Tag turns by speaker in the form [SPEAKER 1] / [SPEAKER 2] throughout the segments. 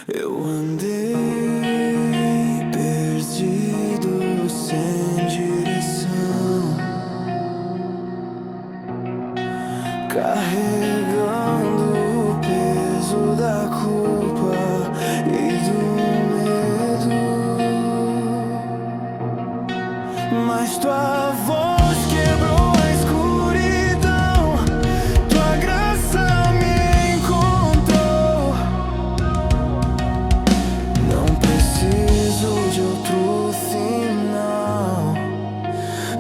[SPEAKER 1] Eu andei perdido sem direção, carregando o peso da culpa e do medo. Mas tua voz quebrou a escuridão, tua graça me encontrou. Não preciso de outro final,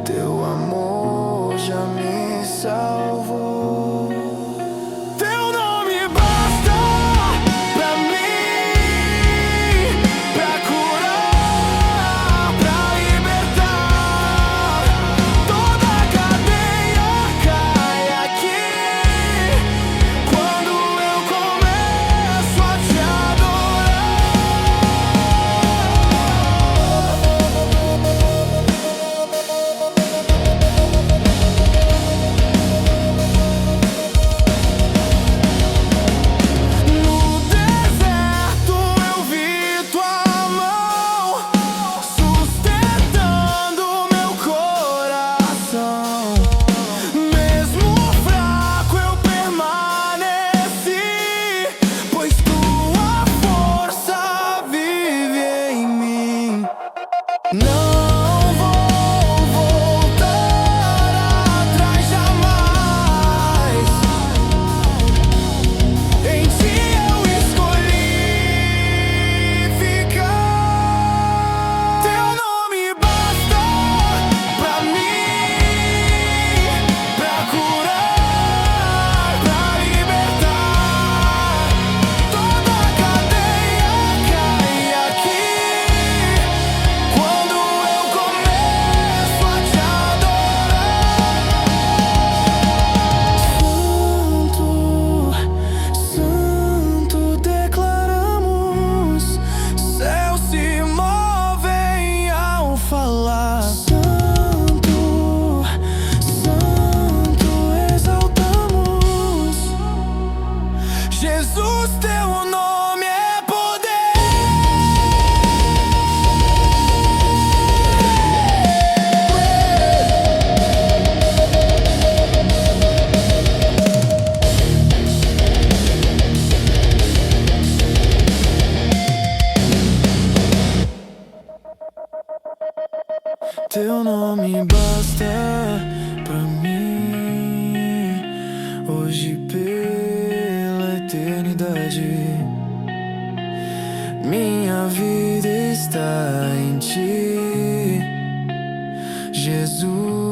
[SPEAKER 1] teu amor já me salvou. Teu nome basta pra mim, pra curar, pra libertar. Toda cadeia cai aqui quando eu começo a te No deserto eu vi tua mão sustentando meu coração. Mesmo fraco eu permaneci, pois tua força vive em mim. Não vou voltar atrás jamais. Em ti eu escolhi ficar. Teu nome basta pra mim, pra curar, pra libertar. Toda cadeia cai aqui quando eu começo a te adorar. Santo, santo declaramos, céus se movem ao falar. Santo, santo exaltamos. Jesus, teu nome é poder. Teu nome basta pra mim, hoje pela eternidade. Minha vida está em ti, Jesus.